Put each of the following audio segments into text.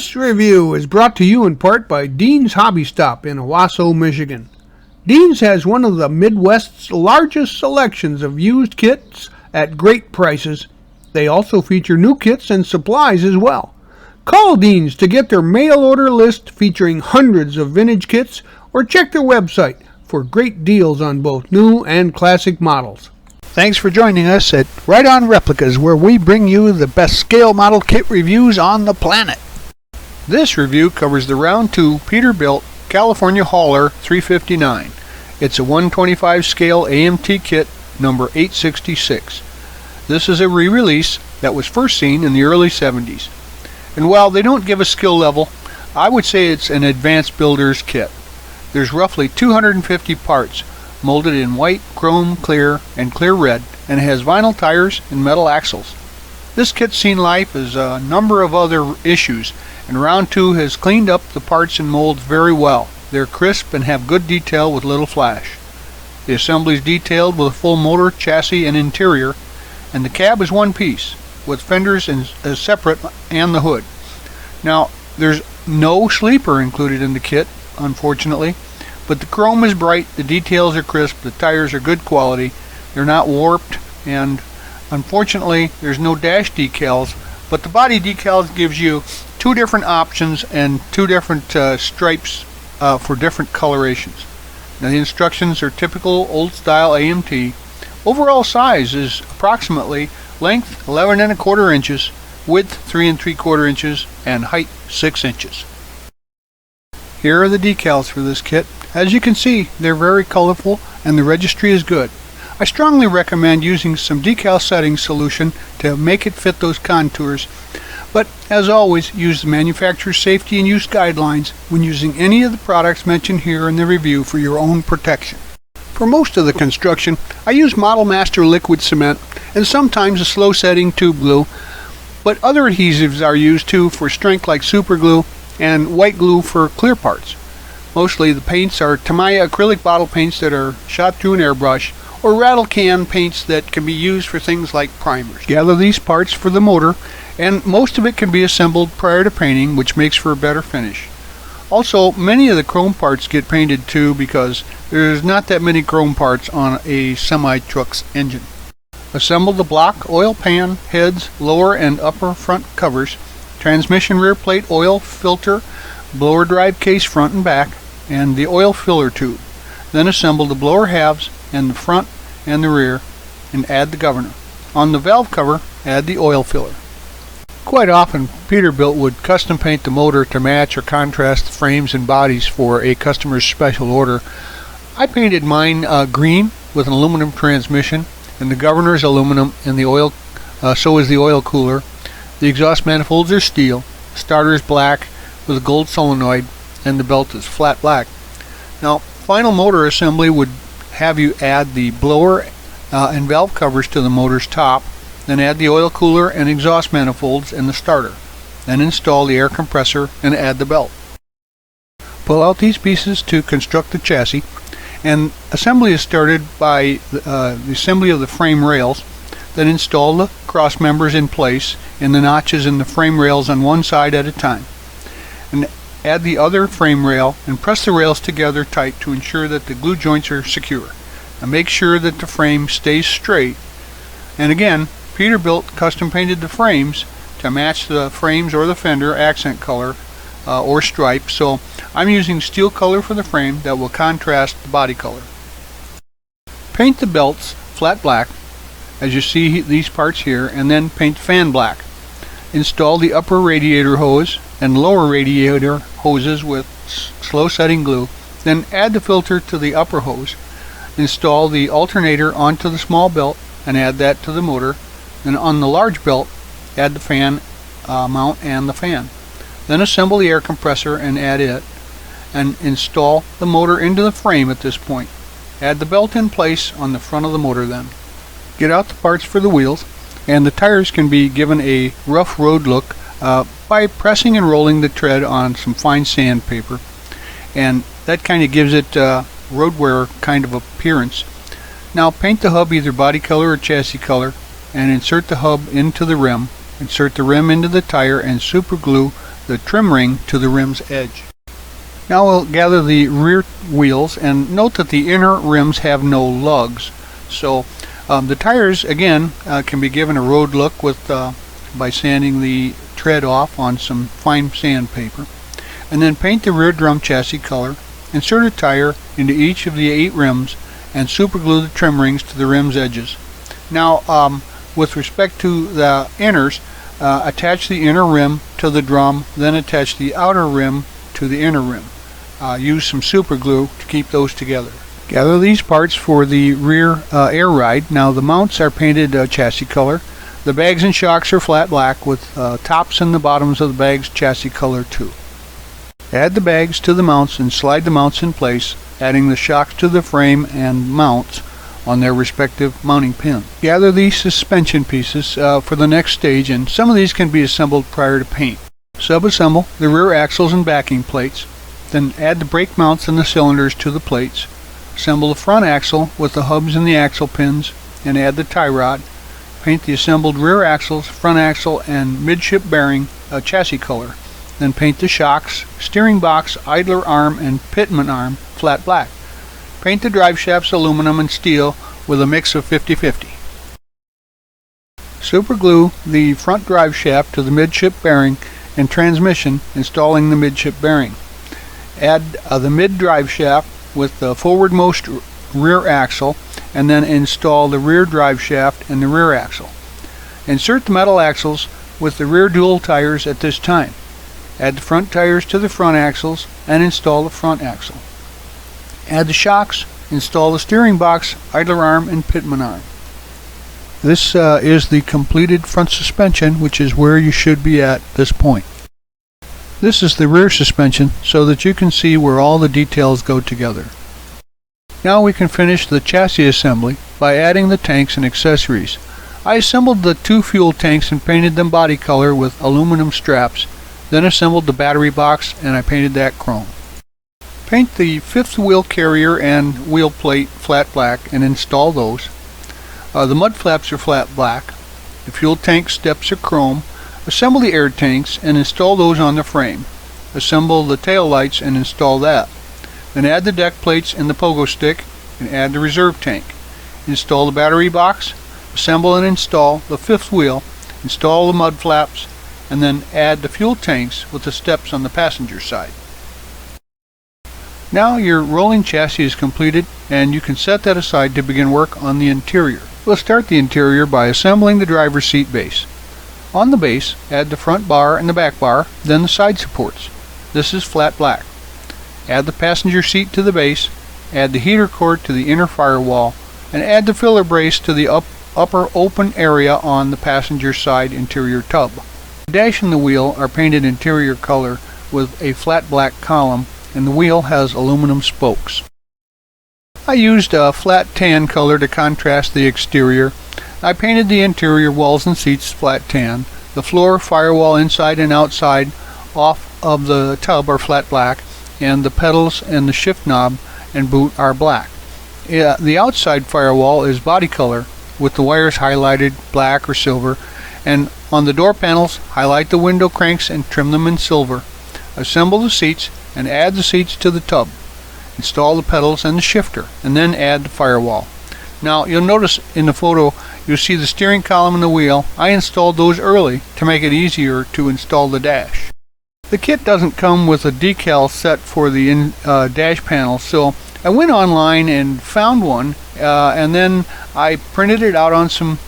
This review is brought to you in part by Dean's Hobby Stop in Owasso, Michigan. Dean's has one of the Midwest's largest selections of used kits at great prices. They also feature new kits and supplies as well. Call Dean's to get their mail order list featuring hundreds of vintage kits, or check their website for great deals on both new and classic models. Thanks for joining us at Right On Replicas, where we bring you the best scale model kit reviews on the planet. This review covers the Round 2 Peterbilt California Hauler 359. It's a 125 scale AMT kit number 866. This is a re-release that was first seen in the early 70s. And while they don't give a skill level, I would say it's an advanced builder's kit. There's roughly 250 parts, molded in white, chrome, clear, and clear red, and it has vinyl tires and metal axles. This kit's seen life as a number of other issues, and Round 2 has cleaned up the parts and molds very well. They're crisp and have good detail with little flash. The assembly is detailed with a full motor, chassis, and interior, and the cab is one piece, with fenders as separate and the hood. Now, there's no sleeper included in the kit, unfortunately, but the chrome is bright, the details are crisp, the tires are good quality, they're not warped, and unfortunately there's no dash decals, but the body decals gives you two different options and two different stripes for different colorations. Now, the instructions are typical old style AMT. Overall size is approximately length 11 1/4 inches, width 3 3/4 inches, and height 6 inches. Here are the decals for this kit. As you can see, they're very colorful and the registry is good. I strongly recommend using some decal setting solution to make it fit those contours, but as always, use the manufacturer's safety and use guidelines when using any of the products mentioned here in the review for your own protection. For most of the construction, I use Model Master liquid cement and sometimes a slow setting tube glue, but other adhesives are used too for strength like super glue and white glue for clear parts. Mostly the paints are Tamiya acrylic bottle paints that are shot through an airbrush, or rattle can paints that can be used for things like primers. Gather these parts for the motor, and most of it can be assembled prior to painting, which makes for a better finish. Also, many of the chrome parts get painted too because there's not that many chrome parts on a semi-truck's engine. Assemble the block oil pan, heads, lower and upper front covers, transmission rear plate oil filter, blower drive case front and back, and the oil filler tube. Then assemble the blower halves and the front and the rear and add the governor. On the valve cover, add the oil filler. Quite often, Peterbilt would custom paint the motor to match or contrast the frames and bodies for a customer's special order. I painted mine green with an aluminum transmission, and the governor is aluminum, and the oil, so is the oil cooler. The exhaust manifolds are steel, the starter is black with a gold solenoid, and the belt is flat black. Now, final motor assembly would have you add the blower and valve covers to the motor's top, then add the oil cooler and exhaust manifolds and the starter. Then install the air compressor and add the belt. Pull out these pieces to construct the chassis, and assembly is started by the assembly of the frame rails. Then install the cross members in place in the notches in the frame rails on one side at a time. And add the other frame rail and press the rails together tight to ensure that the glue joints are secure. And make sure that the frame stays straight. And again, Peterbilt custom painted the frames to match the frames or the fender accent color or stripe, so I'm using steel color for the frame that will contrast the body color. Paint the belts flat black, as you see these parts here, and then paint fan black. Install the upper radiator hose and lower radiator hoses with slow setting glue, then add the filter to the upper hose. Install the alternator onto the small belt and add that to the motor. Then on the large belt, add the fan mount and the fan. Then assemble the air compressor and add it, and install the motor into the frame at this point. Add the belt in place on the front of the motor then. Get out the parts for the wheels, and the tires can be given a rough road look by pressing and rolling the tread on some fine sandpaper, and that kind of gives it road wear kind of appearance. Now paint the hub either body color or chassis color, and insert the hub into the rim. Insert the rim into the tire and super glue the trim ring to the rim's edge. Now we'll gather the rear wheels, and note that the inner rims have no lugs. So the tires again can be given a road look by sanding the tread off on some fine sandpaper, and then paint the rear drum chassis color. Insert a tire into each of the 8 rims and superglue the trim rings to the rim's edges. Now with respect to the inners, attach the inner rim to the drum, then attach the outer rim to the inner rim. Use some super glue to keep those together. Gather these parts for the rear air ride. Now the mounts are painted chassis color. The bags and shocks are flat black with tops and the bottoms of the bags chassis color too. Add the bags to the mounts and slide the mounts in place, adding the shocks to the frame and mounts on their respective mounting pin. Gather these suspension pieces for the next stage, and some of these can be assembled prior to paint. Sub-assemble the rear axles and backing plates, then add the brake mounts and the cylinders to the plates. Assemble the front axle with the hubs and the axle pins, and add the tie rod. Paint the assembled rear axles, front axle, and midship bearing chassis color. Then paint the shocks, steering box, idler arm, and pitman arm flat black. Paint the drive shafts aluminum and steel with a mix of 50-50. Superglue the front drive shaft to the midship bearing and transmission, installing the midship bearing. Add the mid drive shaft with the forwardmost rear axle, and then install the rear drive shaft and the rear axle. Insert the metal axles with the rear dual tires at this time. Add the front tires to the front axles and install the front axle. Add the shocks, install the steering box, idler arm, and pitman arm. This is the completed front suspension, which is where you should be at this point. This is the rear suspension so that you can see where all the details go together. Now we can finish the chassis assembly by adding the tanks and accessories. I assembled the 2 fuel tanks and painted them body color with aluminum straps, then assembled the battery box and I painted that chrome. Paint the 5th wheel carrier and wheel plate flat black and install those. The mud flaps are flat black. The fuel tank steps are chrome. Assemble the air tanks and install those on the frame. Assemble the tail lights and install that. Then add the deck plates and the pogo stick and add the reserve tank. Install the battery box. Assemble and install the 5th wheel. Install the mud flaps, and then add the fuel tanks with the steps on the passenger side. Now your rolling chassis is completed, and you can set that aside to begin work on the interior. We'll start the interior by assembling the driver's seat base. On the base, add the front bar and the back bar, then the side supports. This is flat black. Add the passenger seat to the base, add the heater cord to the inner firewall, and add the filler brace to the upper open area on the passenger side interior tub. The dash and the wheel are painted interior color with a flat black column, and the wheel has aluminum spokes. I used a flat tan color to contrast the exterior. I painted the interior walls and seats flat tan. The floor, firewall inside and outside off of the tub are flat black, and the pedals and the shift knob and boot are black. The outside firewall is body color with the wires highlighted black or silver, and on the door panels highlight the window cranks and trim them in silver. Assemble the seats and add the seats to the tub. Install the pedals and the shifter, and then add the firewall. Now you'll notice in the photo you'll see the steering column and the wheel. I installed those early to make it easier to install the dash. The kit doesn't come with a decal set for the dash panel, so I went online and found one, and then I printed it out on some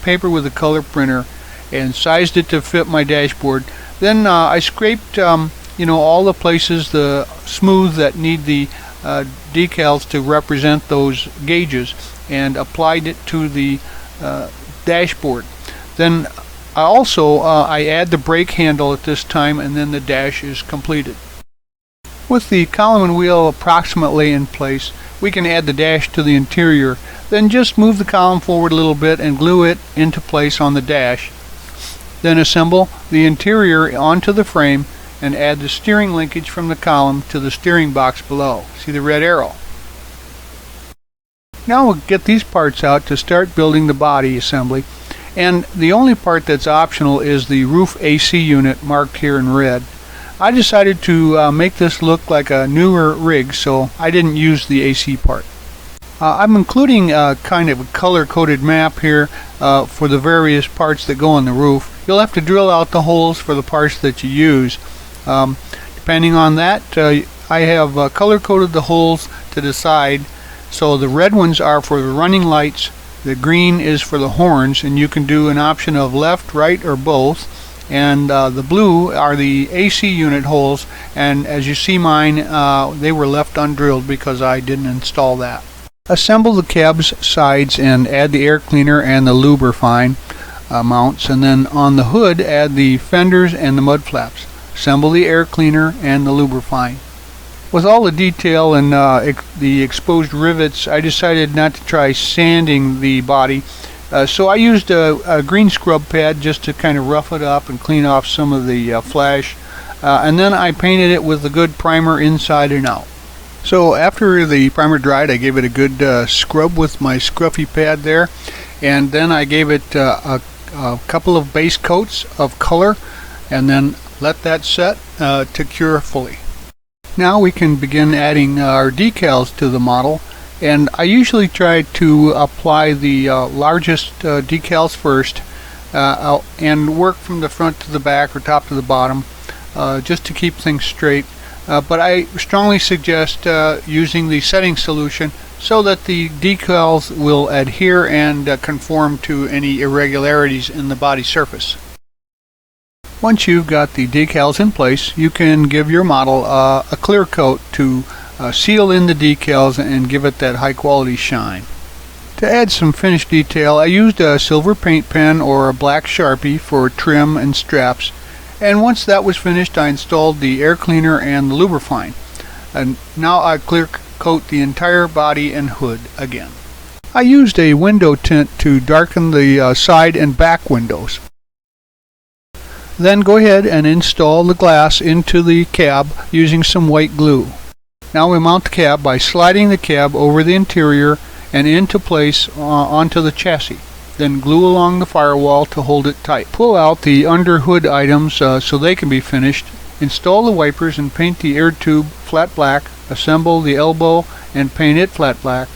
paper with a color printer and sized it to fit my dashboard. Then I scraped all the places the smooth that need the decals to represent those gauges and applied it to the dashboard. Then I add the brake handle at this time, and then the dash is completed. With the column and wheel approximately in place, we can add the dash to the interior. Then just move the column forward a little bit and glue it into place on the dash. Then assemble the interior onto the frame and add the steering linkage from the column to the steering box below. See the red arrow? Now we'll get these parts out to start building the body assembly. and the only part that's optional is the roof AC unit marked here in red. I decided to make this look like a newer rig, so I didn't use the AC part. I'm including kind of a color-coded map here for the various parts that go on the roof. You'll have to drill out the holes for the parts that you use. Depending on that, I have color-coded the holes to the side. So the red ones are for the running lights, the green is for the horns, and you can do an option of left, right, or both. And the blue are the AC unit holes, and as you see mine, they were left undrilled because I didn't install that. Assemble the cab's sides and add the air cleaner and the lubrifying mounts, and then on the hood add the fenders and the mud flaps. Assemble the air cleaner and the lubrifying. With all the detail and the exposed rivets, I decided not to try sanding the body, so I used a green scrub pad just to kind of rough it up and clean off some of the flash, and then I painted it with a good primer inside and out. So after the primer dried, I gave it a good scrub with my scruffy pad there, and then I gave it a couple of base coats of color, and then let that set to cure fully. Now we can begin adding our decals to the model, and I usually try to apply the largest decals first and work from the front to the back or top to the bottom just to keep things straight. But I strongly suggest using the setting solution so that the decals will adhere and conform to any irregularities in the body surface. Once you've got the decals in place, you can give your model a clear coat to seal in the decals and give it that high quality shine. To add some finish detail, I used a silver paint pen or a black Sharpie for trim and straps. And once that was finished, I installed the air cleaner and the lubrifying. And now I clear coat the entire body and hood again. I used a window tint to darken the side and back windows. Then go ahead and install the glass into the cab using some white glue. Now we mount the cab by sliding the cab over the interior and into place onto the chassis. Then glue along the firewall to hold it tight. Pull out the under hood items so they can be finished. Install the wipers and paint the air tube flat black. Assemble the elbow and paint it flat black.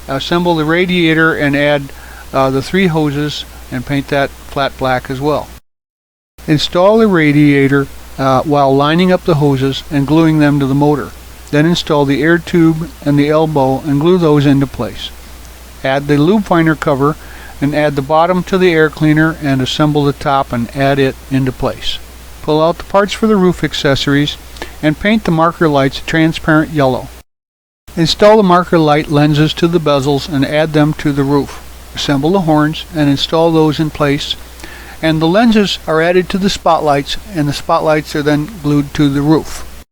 Assemble the radiator and add the 3 hoses and paint that flat black as well. Install the radiator while lining up the hoses and gluing them to the motor. Then install the air tube and the elbow and glue those into place. Add the lube finder cover and add the bottom to the air cleaner and assemble the top and add it into place. Pull out the parts for the roof accessories and paint the marker lights transparent yellow. Install the marker light lenses to the bezels and add them to the roof. Assemble the horns and install those in place, and the lenses are added to the spotlights, and the spotlights are then glued to the roof.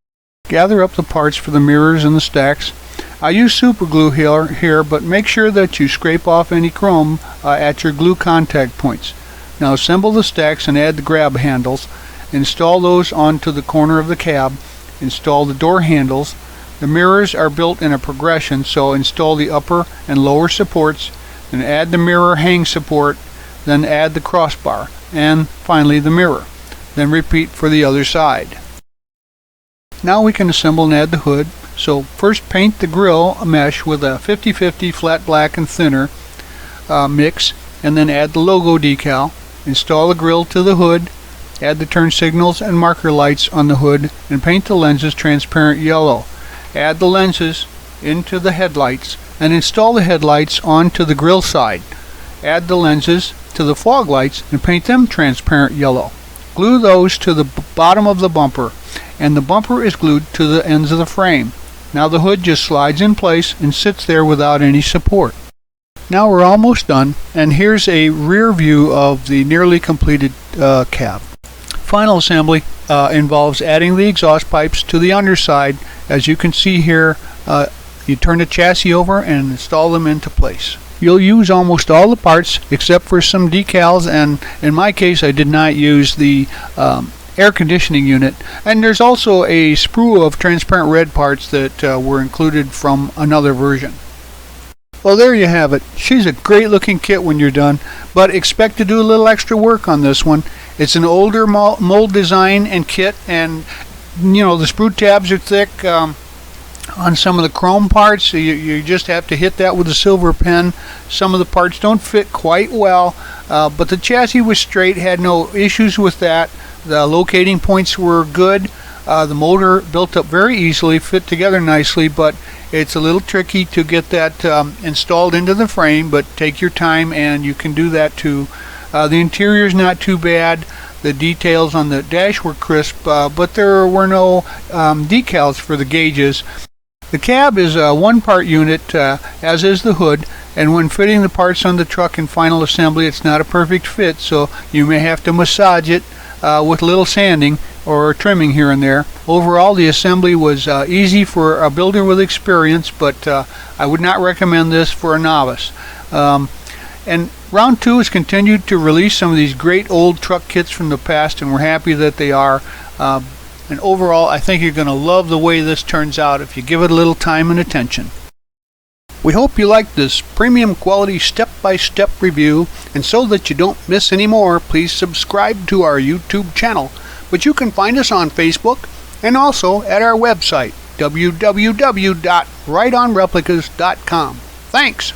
Gather up the parts for the mirrors and the stacks. I use super glue here, but make sure that you scrape off any chrome at your glue contact points. Now assemble the stacks and add the grab handles. Install those onto the corner of the cab. Install the door handles. The mirrors are built in a progression, so install the upper and lower supports, then add the mirror hang support, then add the crossbar, and finally the mirror. Then repeat for the other side. Now we can assemble and add the hood. So first paint the grille mesh with a 50-50 flat black and thinner mix, and then add the logo decal. Install the grille to the hood, add the turn signals and marker lights on the hood, and paint the lenses transparent yellow. Add the lenses into the headlights and install the headlights onto the grille side. Add the lenses to the fog lights and paint them transparent yellow. Glue those to the bottom of the bumper, and the bumper is glued to the ends of the frame. Now the hood just slides in place and sits there without any support. Now we're almost done, and here's a rear view of the nearly completed cab. Final assembly involves adding the exhaust pipes to the underside. As you can see here, you turn the chassis over and install them into place. You'll use almost all the parts except for some decals, and in my case I did not use the air conditioning unit, and there's also a sprue of transparent red parts that were included from another version. Well, there you have it. She's a great looking kit when you're done, but expect to do a little extra work on this one. It's an older mold design and kit, and the sprue tabs are thick on some of the chrome parts, so you just have to hit that with a silver pen. Some of the parts don't fit quite well, but the chassis was straight, had no issues with that. The locating points were good. The motor built up very easily, fit together nicely, but it's a little tricky to get that installed into the frame, but take your time and you can do that too. The interior is not too bad. The details on the dash were crisp, but there were no decals for the gauges. The cab is a one-part unit, as is the hood, and when fitting the parts on the truck in final assembly, it's not a perfect fit, so you may have to massage it with a little sanding or trimming here and there. Overall, the assembly was easy for a builder with experience, but I would not recommend this for a novice. And round 2 has continued to release some of these great old truck kits from the past, and we're happy that they are. And overall, I think you're going to love the way this turns out if you give it a little time and attention. We hope you like this premium quality step-by-step review, and so that you don't miss any more, please subscribe to our YouTube channel. But you can find us on Facebook and also at our website, www.rightonreplicas.com. Thanks!